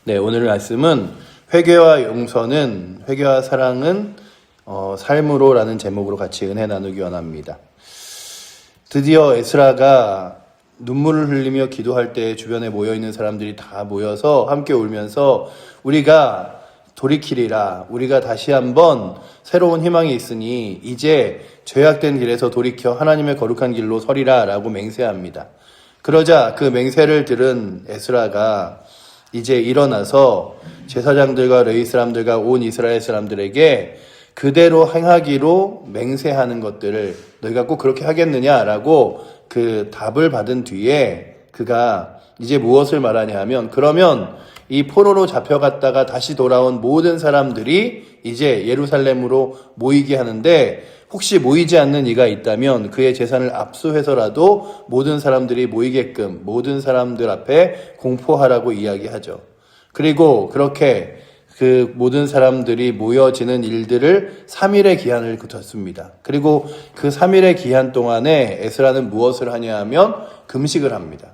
네, 오늘 말씀은 회개와 용서는, 회개와 사랑은 삶으로라는 제목으로 같이 은혜 나누기 원합니다. 드디어 에스라가 눈물을 흘리며 기도할 때 주변에 모여있는 사람들이 다 모여서 함께 울면서 우리가 돌이키리라, 우리가 다시 한번 새로운 희망이 있으니 이제 죄악된 길에서 돌이켜 하나님의 거룩한 길로 서리라 라고 맹세합니다. 그러자 그 맹세를 들은 에스라가 이제 일어나서 제사장들과 레위 사람들과 온 이스라엘 사람들에게 그대로 행하기로 맹세하는 것들을 너희가 꼭 그렇게 하겠느냐라고 그 답을 받은 뒤에 그가 이제 무엇을 말하냐 하면, 그러면 이 포로로 잡혀갔다가 다시 돌아온 모든 사람들이 이제 예루살렘으로 모이게 하는데, 혹시 모이지 않는 이가 있다면 그의 재산을 압수해서라도 모든 사람들이 모이게끔 모든 사람들 앞에 공포하라고 이야기하죠. 그리고 그렇게 그 모든 사람들이 모여지는 일들을 3일의 기한을 뒀습니다. 그리고 그 3일의 기한 동안에 에스라는 무엇을 하냐 하면 금식을 합니다.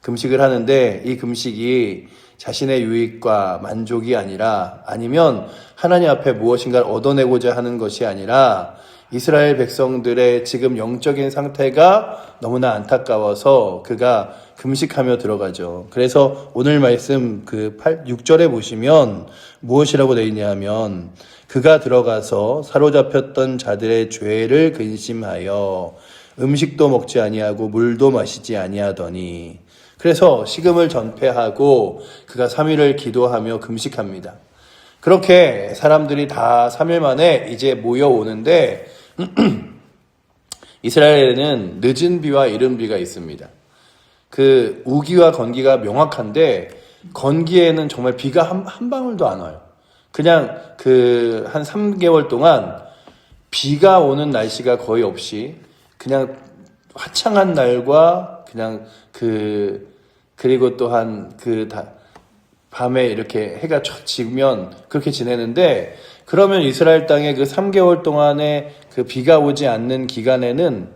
금식을 하는데 이 금식이 자신의 유익과 만족이 아니라, 아니면 하나님 앞에 무엇인가를 얻어내고자 하는 것이 아니라 이스라엘 백성들의 지금 영적인 상태가 너무나 안타까워서 그가 금식하며 들어가죠. 그래서 오늘 말씀 6절에 보시면 무엇이라고 되어 있냐 하면, 그가 들어가서 사로잡혔던 자들의 죄를 근심하여 음식도 먹지 아니하고 물도 마시지 아니하더니, 그래서 식음을 전폐하고 그가 3일을 기도하며 금식합니다. 그렇게 사람들이 다 3일 만에 이제 모여오는데 이스라엘에는 늦은 비와 이른 비가 있습니다. 그 우기와 건기가 명확한데, 건기에는 정말 비가 한 방울도 안 와요. 그냥 한 3개월 동안 비가 오는 날씨가 거의 없이 그냥 화창한 날과 그냥 그리고 또한 밤에 이렇게 해가 촥 지면 그렇게 지내는데, 그러면 이스라엘 땅에 그 3개월 동안에 그 비가 오지 않는 기간에는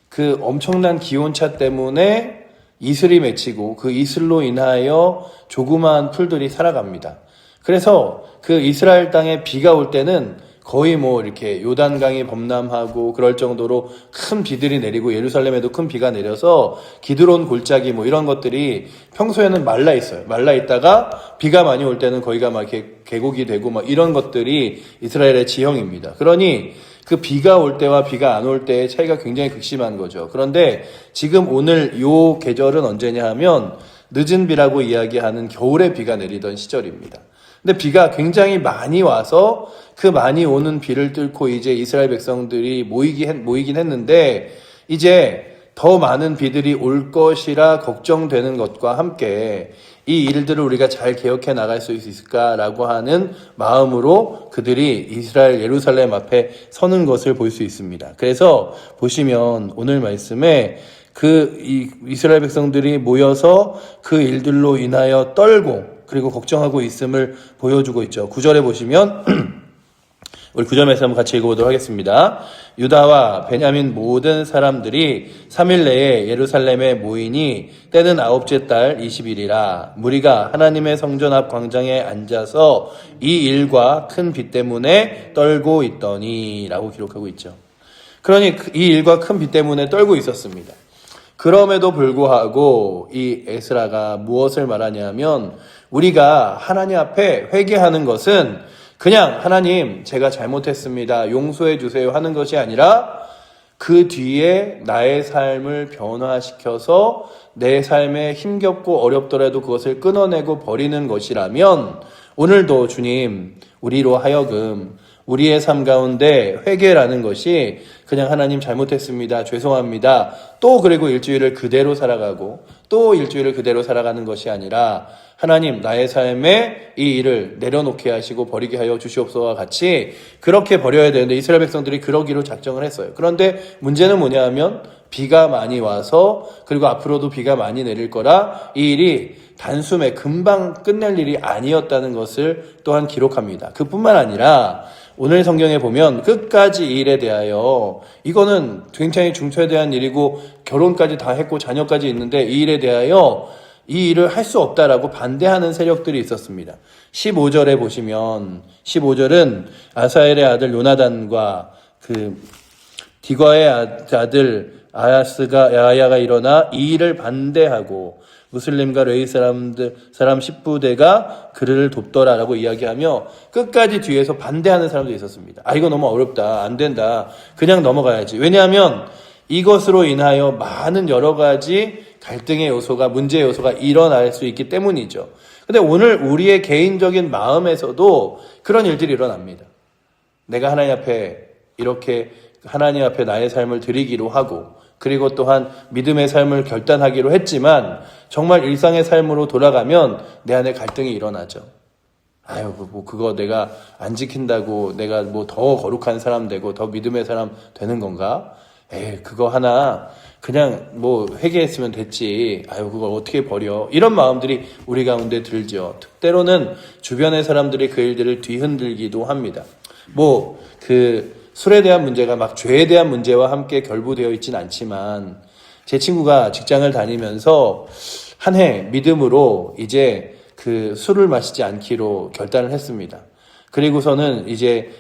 그 엄청난 기온차 때문에 이슬이 맺히고 그 이슬로 인하여 조그마한 풀들이 살아갑니다. 그래서 그 이스라엘 땅에 비가 올 때는 거의 이렇게 요단강이 범람하고 그럴 정도로 큰 비들이 내리고, 예루살렘에도 큰 비가 내려서 기드론 골짜기 이런 것들이 평소에는 말라 있어요. 말라 있다가 비가 많이 올 때는 거기가 막 이렇게 계곡이 되고 이런 것들이 이스라엘의 지형입니다. 그러니 그 비가 올 때와 비가 안 올 때의 차이가 굉장히 극심한 거죠. 그런데 지금 오늘 요 계절은 언제냐 하면 늦은 비라고 이야기하는 겨울에 비가 내리던 시절입니다. 근데 비가 굉장히 많이 와서 그 많이 오는 비를 뚫고 이제 이스라엘 백성들이 모이긴 했는데, 이제 더 많은 비들이 올 것이라 걱정되는 것과 함께 이 일들을 우리가 잘 개혁해 나갈 수 있을까라고 하는 마음으로 그들이 이스라엘 예루살렘 앞에 서는 것을 볼 수 있습니다. 그래서 보시면 오늘 말씀에 이 이스라엘 백성들이 모여서 그 일들로 인하여 떨고 그리고 걱정하고 있음을 보여주고 있죠. 9절에 보시면 우리 9절 말씀 한번 같이 읽어보도록 하겠습니다. 유다와 베냐민 모든 사람들이 3일 내에 예루살렘에 모이니 때는 9째 달 20일이라 무리가 하나님의 성전 앞 광장에 앉아서 이 일과 큰 비 때문에 떨고 있더니 라고 기록하고 있죠. 그러니 이 일과 큰 비 때문에 떨고 있었습니다. 그럼에도 불구하고 이 에스라가 무엇을 말하냐면, 우리가 하나님 앞에 회개하는 것은 그냥 하나님 제가 잘못했습니다, 용서해 주세요 하는 것이 아니라 그 뒤에 나의 삶을 변화시켜서 내 삶에 힘겹고 어렵더라도 그것을 끊어내고 버리는 것이라면, 오늘도 주님 우리로 하여금 우리의 삶 가운데 회개라는 것이 그냥 하나님 잘못했습니다, 죄송합니다, 또 그리고 일주일을 그대로 살아가고 또 일주일을 그대로 살아가는 것이 아니라, 하나님 나의 삶에 이 일을 내려놓게 하시고 버리게 하여 주시옵소서와 같이 그렇게 버려야 되는데, 이스라엘 백성들이 그러기로 작정을 했어요. 그런데 문제는 뭐냐 하면 비가 많이 와서, 그리고 앞으로도 비가 많이 내릴 거라 이 일이 단숨에 금방 끝낼 일이 아니었다는 것을 또한 기록합니다. 그뿐만 아니라 오늘 성경에 보면 끝까지 이 일에 대하여, 이거는 굉장히 중초에 대한 일이고 결혼까지 다 했고 자녀까지 있는데 이 일에 대하여 이 일을 할 수 없다라고 반대하는 세력들이 있었습니다. 15절에 보시면 15절은 아사엘의 아들 요나단과 그 디과의 아들 아야가 일어나 이 일을 반대하고 무슬림과 레위 사람 10부대가 그를 돕더라라고 이야기하며 끝까지 뒤에서 반대하는 사람도 있었습니다. 이거 너무 어렵다. 안 된다. 그냥 넘어가야지. 왜냐하면 이것으로 인하여 많은 여러 가지 갈등의 요소가, 문제의 요소가 일어날 수 있기 때문이죠. 근데 오늘 우리의 개인적인 마음에서도 그런 일들이 일어납니다. 내가 하나님 앞에 이렇게 하나님 앞에 나의 삶을 드리기로 하고, 그리고 또한 믿음의 삶을 결단하기로 했지만 정말 일상의 삶으로 돌아가면 내 안에 갈등이 일어나죠. 그거 내가 안 지킨다고 내가 더 거룩한 사람 되고 더 믿음의 사람 되는 건가? 그거 하나 그냥 회개했으면 됐지. 그걸 어떻게 버려? 이런 마음들이 우리 가운데 들죠. 때로는 주변의 사람들이 그 일들을 뒤흔들기도 합니다. 술에 대한 문제가 막 죄에 대한 문제와 함께 결부되어 있진 않지만, 제 친구가 직장을 다니면서 한 해 믿음으로 이제 그 술을 마시지 않기로 결단을 했습니다. 그리고서는 이제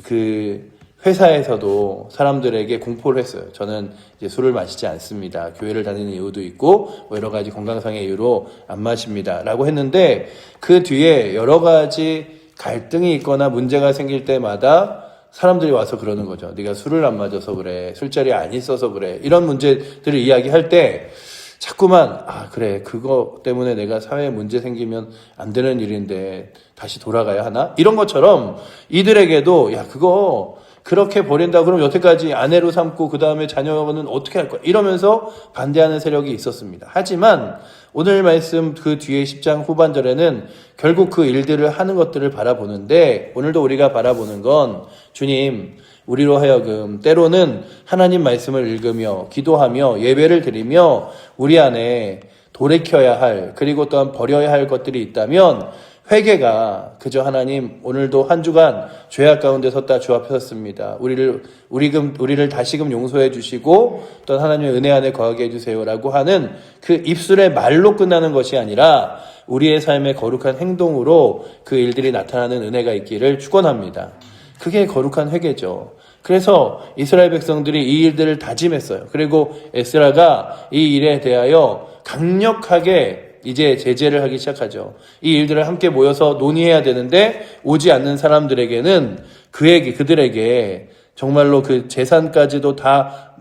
그 회사에서도 사람들에게 공포를 했어요. 저는 이제 술을 마시지 않습니다. 교회를 다니는 이유도 있고 여러 가지 건강상의 이유로 안 마십니다. 라고 했는데 그 뒤에 여러 가지 갈등이 있거나 문제가 생길 때마다 사람들이 와서 그러는 거죠. 네가 술을 안 마셔서 그래. 술자리에 안 있어서 그래. 이런 문제들을 이야기할 때 자꾸만 그래. 그거 때문에 내가 사회에 문제 생기면 안 되는 일인데 다시 돌아가야 하나? 이런 것처럼 이들에게도 그거 그렇게 버린다 그러면 여태까지 아내로 삼고 그 다음에 자녀는 어떻게 할 거야? 이러면서 반대하는 세력이 있었습니다. 하지만 오늘 말씀 그 뒤에 10장 후반절에는 결국 그 일들을 하는 것들을 바라보는데, 오늘도 우리가 바라보는 건 주님, 우리로 하여금 때로는 하나님 말씀을 읽으며 기도하며 예배를 드리며 우리 안에 돌이켜야 할, 그리고 또한 버려야 할 것들이 있다면 회개가 그저 하나님 오늘도 한 주간 죄악 가운데 섰다 주 앞에 섰습니다. 우리를 다시금 용서해 주시고 또 하나님의 은혜 안에 거하게 해주세요라고 하는 그 입술의 말로 끝나는 것이 아니라 우리의 삶의 거룩한 행동으로 그 일들이 나타나는 은혜가 있기를 축원합니다. 그게 거룩한 회개죠. 그래서 이스라엘 백성들이 이 일들을 다짐했어요. 그리고 에스라가 이 일에 대하여 강력하게 이제 제재를 하기 시작하죠. 이 일들을 함께 모여서 논의해야 되는데 오지 않는 사람들에게는 그들에게 정말로 그 재산까지도 다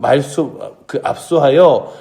압수하여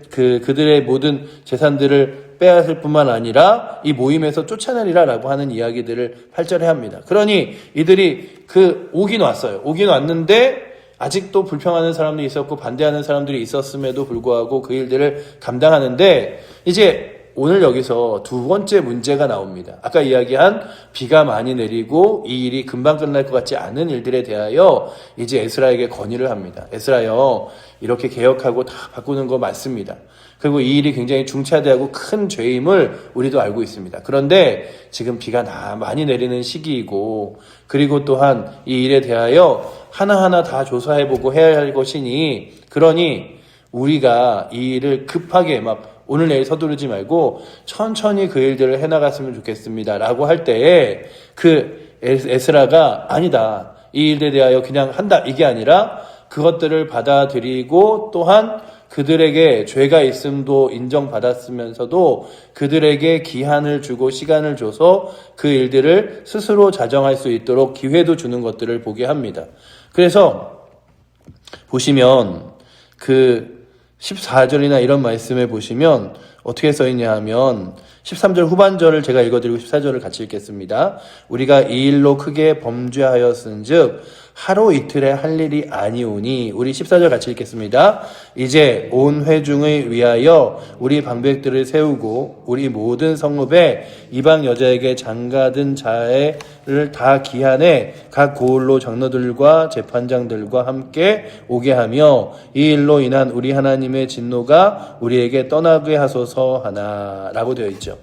그들의 모든 재산들을 빼앗을 뿐만 아니라 이 모임에서 쫓아내리라라고 하는 이야기들을 8절에 합니다. 그러니 이들이 오긴 왔어요. 오긴 왔는데 아직도 불평하는 사람들이 있었고 반대하는 사람들이 있었음에도 불구하고 그 일들을 감당하는데, 이제 오늘 여기서 두 번째 문제가 나옵니다. 아까 이야기한 비가 많이 내리고 이 일이 금방 끝날 것 같지 않은 일들에 대하여 이제 에스라에게 건의를 합니다. 에스라요, 이렇게 개혁하고 다 바꾸는 거 맞습니다. 그리고 이 일이 굉장히 중차대하고 큰 죄임을 우리도 알고 있습니다. 그런데 지금 비가 많이 내리는 시기이고, 그리고 또한 이 일에 대하여 하나하나 다 조사해보고 해야 할 것이니, 그러니 우리가 이 일을 급하게 오늘 내일 서두르지 말고 천천히 그 일들을 해나갔으면 좋겠습니다 라고 할 때에 그 에스라가 아니다, 이 일에 대하여 그냥 한다, 이게 아니라 그것들을 받아들이고 또한 그들에게 죄가 있음도 인정받았으면서도 그들에게 기한을 주고 시간을 줘서 그 일들을 스스로 자정할 수 있도록 기회도 주는 것들을 보게 합니다. 그래서 보시면 14절이나 이런 말씀에 보시면 어떻게 써있냐 하면 13절 후반절을 제가 읽어드리고 14절을 같이 읽겠습니다. 우리가 이 일로 크게 범죄하였은즉 하루 이틀에 할 일이 아니오니, 우리 14절 같이 읽겠습니다. 이제 온 회중을 위하여 우리 방백들을 세우고 우리 모든 성읍에 이방 여자에게 장가든 자를 다 기한해 각 고을로 장로들과 재판장들과 함께 오게 하며 이 일로 인한 우리 하나님의 진노가 우리에게 떠나게 하소서 하나 라고 되어 있죠.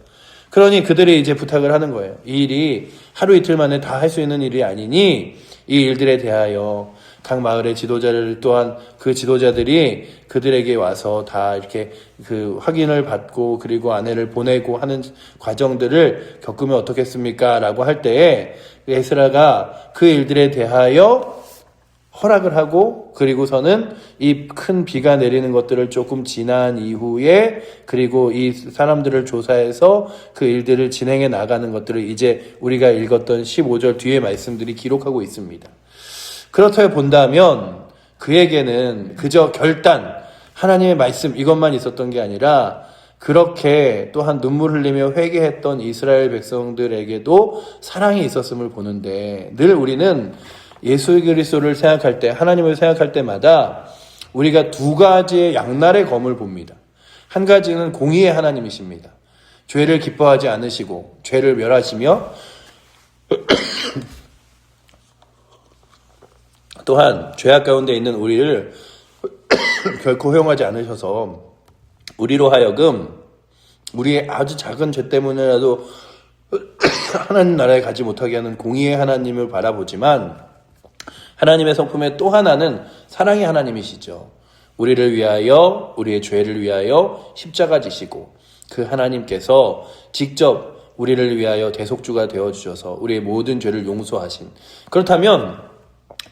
그러니 그들이 이제 부탁을 하는 거예요. 이 일이 하루 이틀 만에 다 할 수 있는 일이 아니니 이 일들에 대하여 각 마을의 지도자를 또한 그 지도자들이 그들에게 와서 다 이렇게 그 확인을 받고 그리고 아내를 보내고 하는 과정들을 겪으면 어떻겠습니까? 라고 할 때에 에스라가 그 일들에 대하여 허락을 하고 그리고서는 이 큰 비가 내리는 것들을 조금 지난 이후에 그리고 이 사람들을 조사해서 그 일들을 진행해 나가는 것들을 이제 우리가 읽었던 15절 뒤에 말씀들이 기록하고 있습니다. 그렇다고 본다면 그에게는 그저 결단, 하나님의 말씀 이것만 있었던 게 아니라 그렇게 또한 눈물 흘리며 회개했던 이스라엘 백성들에게도 사랑이 있었음을 보는데 늘 우리는 예수 그리스도를 생각할 때 하나님을 생각할 때마다 우리가 두 가지의 양날의 검을 봅니다. 한 가지는 공의의 하나님이십니다. 죄를 기뻐하지 않으시고 죄를 멸하시며 또한 죄악 가운데 있는 우리를 결코 허용하지 않으셔서 우리로 하여금 우리의 아주 작은 죄 때문에라도 하나님 나라에 가지 못하게 하는 공의의 하나님을 바라보지만 하나님의 성품의 또 하나는 사랑의 하나님이시죠. 우리를 위하여 우리의 죄를 위하여 십자가 지시고 그 하나님께서 직접 우리를 위하여 대속주가 되어주셔서 우리의 모든 죄를 용서하신 그렇다면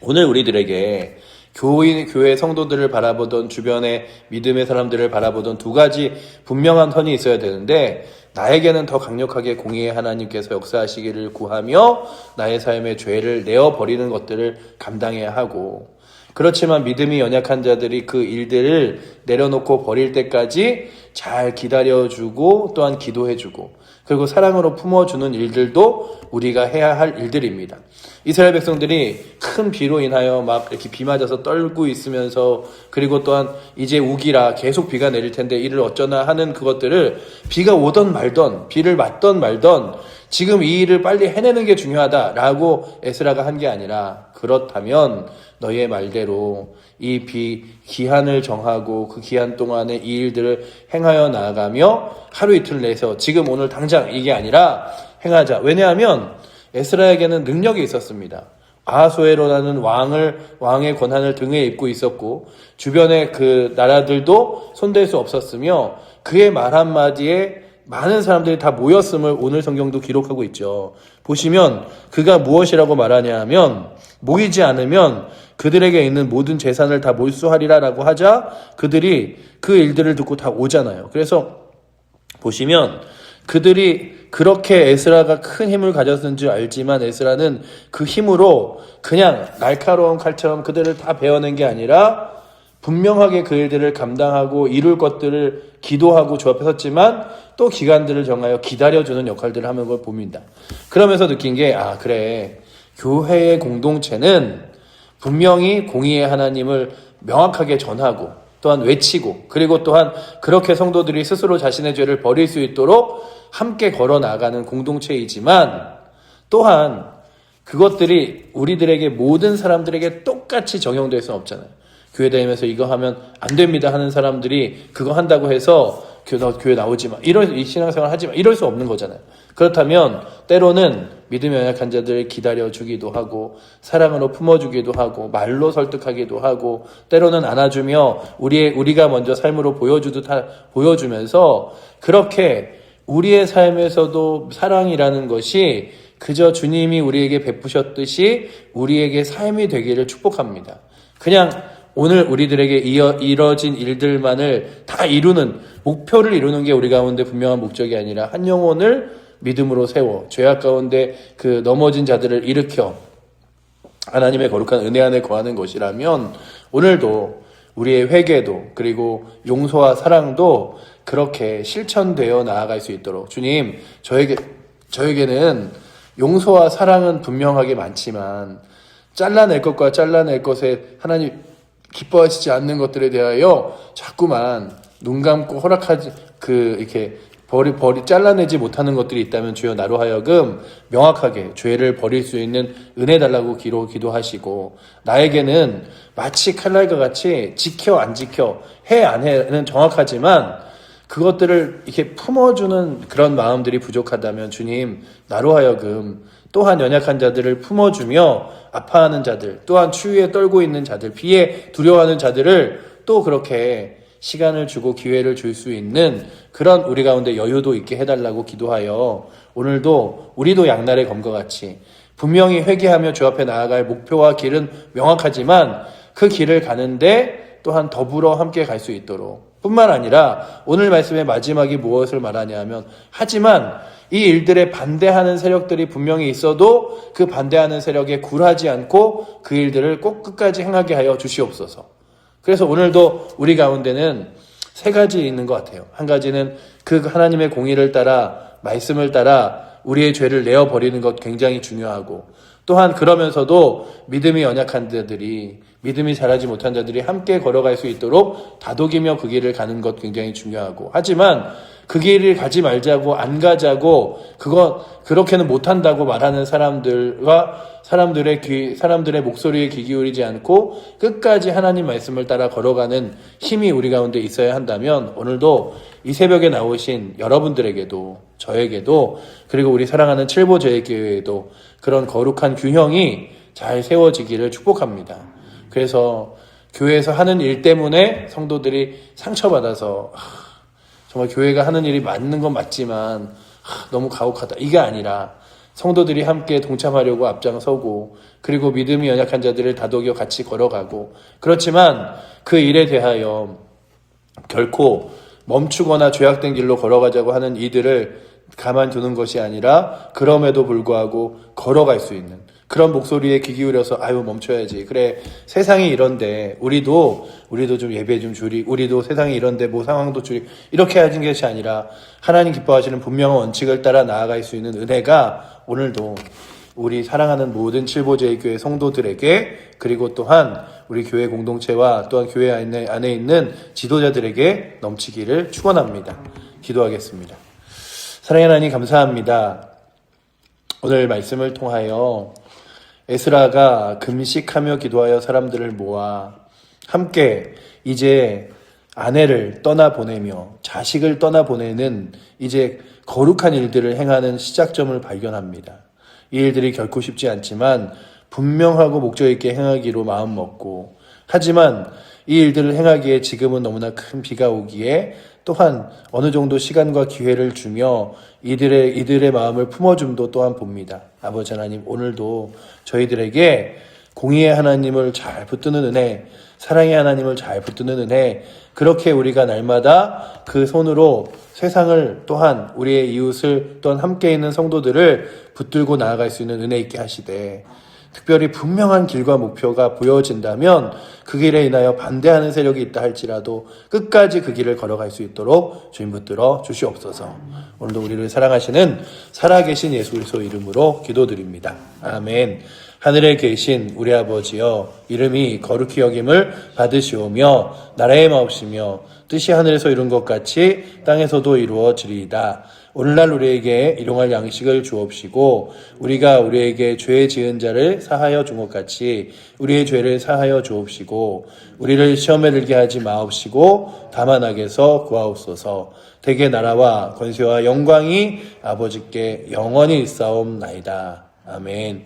오늘 우리들에게 교회 성도들을 바라보던 주변의 믿음의 사람들을 바라보던 두 가지 분명한 선이 있어야 되는데 나에게는 더 강력하게 공의의 하나님께서 역사하시기를 구하며 나의 삶의 죄를 내어버리는 것들을 감당해야 하고 그렇지만 믿음이 연약한 자들이 그 일들을 내려놓고 버릴 때까지 잘 기다려주고 또한 기도해주고 그리고 사랑으로 품어주는 일들도 우리가 해야 할 일들입니다. 이스라엘 백성들이 큰 비로 인하여 막 이렇게 비 맞아서 떨고 있으면서 그리고 또한 이제 우기라 계속 비가 내릴 텐데 이를 어쩌나 하는 그것들을 비가 오던 말던 비를 맞던 말던 지금 이 일을 빨리 해내는 게 중요하다라고 에스라가 한 게 아니라 그렇다면 너희의 말대로 이 기한을 정하고 그 기한 동안에 이 일들을 행하여 나아가며 하루 이틀 내서 지금 오늘 당장 이게 아니라 행하자. 왜냐하면 에스라에게는 능력이 있었습니다. 아하수에로라는 왕의 권한을 등에 입고 있었고 주변의 그 나라들도 손댈 수 없었으며 그의 말 한마디에 많은 사람들이 다 모였음을 오늘 성경도 기록하고 있죠. 보시면 그가 무엇이라고 말하냐 하면 모이지 않으면 그들에게 있는 모든 재산을 다 몰수하리라라고 하자 그들이 그 일들을 듣고 다 오잖아요. 그래서 보시면 그들이 그렇게 에스라가 큰 힘을 가졌는 줄 알지만 에스라는 그 힘으로 그냥 날카로운 칼처럼 그들을 다 베어낸 게 아니라 분명하게 그 일들을 감당하고 이룰 것들을 기도하고 주 앞에 섰지만 또 기간들을 정하여 기다려주는 역할들을 하는 걸 봅니다. 그러면서 느낀 게 그래 교회의 공동체는 분명히 공의의 하나님을 명확하게 전하고 또한 외치고 그리고 또한 그렇게 성도들이 스스로 자신의 죄를 버릴 수 있도록 함께 걸어 나가는 공동체이지만 또한 그것들이 우리들에게 모든 사람들에게 똑같이 적용될 수는 없잖아요. 교회 다니면서 이거 하면 안 됩니다 하는 사람들이 그거 한다고 해서 교회 나오지 마, 이 신앙생활 하지 마 이럴 수 없는 거잖아요. 그렇다면 때로는 믿음이 연약한 자들을 기다려주기도 하고 사랑으로 품어주기도 하고 말로 설득하기도 하고 때로는 안아주며 우리가 먼저 삶으로 보여주면서 그렇게 우리의 삶에서도 사랑이라는 것이 그저 주님이 우리에게 베푸셨듯이 우리에게 삶이 되기를 축복합니다. 그냥 오늘 우리들에게 이뤄진 일들만을 다 이루는 목표를 이루는 게 우리 가운데 분명한 목적이 아니라 한 영혼을 믿음으로 세워 죄악 가운데 그 넘어진 자들을 일으켜 하나님의 거룩한 은혜 안에 거하는 것이라면 오늘도 우리의 회개도 그리고 용서와 사랑도 그렇게 실천되어 나아갈 수 있도록 주님 저에게는 용서와 사랑은 분명하게 많지만 잘라낼 것과 잘라낼 것에 하나님 기뻐하시지 않는 것들에 대하여 자꾸만 눈 감고 허락하지 이렇게 잘라내지 못하는 것들이 있다면 주여 나로 하여금 명확하게 죄를 버릴 수 있는 은혜 달라고 기도하시고 나에게는 마치 칼날과 같이 지켜 안 지켜 해 안 해는 정확하지만 그것들을 이렇게 품어주는 그런 마음들이 부족하다면 주님, 나로 하여금 또한 연약한 자들을 품어주며 아파하는 자들, 또한 추위에 떨고 있는 자들, 비에 두려워하는 자들을 또 그렇게 시간을 주고 기회를 줄 수 있는 그런 우리 가운데 여유도 있게 해달라고 기도하여 오늘도 우리도 양날의 검과 같이 분명히 회개하며 주 앞에 나아갈 목표와 길은 명확하지만 그 길을 가는데 또한 더불어 함께 갈 수 있도록 뿐만 아니라 오늘 말씀의 마지막이 무엇을 말하냐 하면 하지만 이 일들에 반대하는 세력들이 분명히 있어도 그 반대하는 세력에 굴하지 않고 그 일들을 꼭 끝까지 행하게 하여 주시옵소서. 그래서 오늘도 우리 가운데는 세 가지 있는 것 같아요. 한 가지는 그 하나님의 공의를 따라 말씀을 따라 우리의 죄를 내어버리는 것 굉장히 중요하고 또한 그러면서도 믿음이 연약한 자들이 믿음이 자라지 못한 자들이 함께 걸어갈 수 있도록 다독이며 그 길을 가는 것 굉장히 중요하고 하지만 그 길을 가지 말자고 안 가자고 그렇게는 못한다고 말하는 사람들과 사람들의 목소리에 귀 기울이지 않고 끝까지 하나님 말씀을 따라 걸어가는 힘이 우리 가운데 있어야 한다면 오늘도 이 새벽에 나오신 여러분들에게도 저에게도 그리고 우리 사랑하는 칠보제일교회에도 그런 거룩한 균형이 잘 세워지기를 축복합니다. 그래서 교회에서 하는 일 때문에 성도들이 상처받아서 정말 교회가 하는 일이 맞는 건 맞지만 너무 가혹하다 이게 아니라 성도들이 함께 동참하려고 앞장서고 그리고 믿음이 연약한 자들을 다독여 같이 걸어가고 그렇지만 그 일에 대하여 결코 멈추거나 죄악된 길로 걸어가자고 하는 이들을 가만두는 것이 아니라 그럼에도 불구하고 걸어갈 수 있는 그런 목소리에 귀 기울여서 아유 멈춰야지 그래 세상이 이런데 우리도 좀 예배 좀 줄이 우리도 세상이 이런데 뭐 상황도 줄이 이렇게 하는 것이 아니라 하나님 기뻐하시는 분명한 원칙을 따라 나아갈 수 있는 은혜가 오늘도 우리 사랑하는 모든 칠보제일교회 성도들에게 그리고 또한 우리 교회 공동체와 또한 교회 안에 있는 지도자들에게 넘치기를 축원합니다. 기도하겠습니다. 사랑의 하나님 감사합니다. 오늘 말씀을 통하여 에스라가 금식하며 기도하여 사람들을 모아 함께 이제 아내를 떠나보내며 자식을 떠나보내는 이제 거룩한 일들을 행하는 시작점을 발견합니다. 이 일들이 결코 쉽지 않지만 분명하고 목적 있게 행하기로 마음먹고 하지만 이 일들을 행하기에 지금은 너무나 큰 비가 오기에 또한 어느 정도 시간과 기회를 주며 이들의 마음을 품어줌도 또한 봅니다. 아버지 하나님 오늘도 저희들에게 공의의 하나님을 잘 붙드는 은혜 사랑의 하나님을 잘 붙드는 은혜 그렇게 우리가 날마다 그 손으로 세상을 또한 우리의 이웃을 또한 함께 있는 성도들을 붙들고 나아갈 수 있는 은혜 있게 하시되 특별히 분명한 길과 목표가 보여진다면 그 길에 인하여 반대하는 세력이 있다 할지라도 끝까지 그 길을 걸어갈 수 있도록 주님 붙들어 주시옵소서. 오늘도 우리를 사랑하시는 살아계신 예수 그리스도 이름으로 기도드립니다. 아멘. 하늘에 계신 우리 아버지여 이름이 거룩히 여김을 받으시오며 나라의 마옵시며 뜻이 하늘에서 이룬 것 같이 땅에서도 이루어지리이다. 오늘날 우리에게 일용할 양식을 주옵시고 우리가 우리에게 죄 지은 자를 사하여 준 것 같이 우리의 죄를 사하여 주옵시고 우리를 시험에 들게 하지 마옵시고 다만 악에서 구하옵소서. 대개 나라와 권세와 영광이 아버지께 영원히 있사옵나이다. 아멘.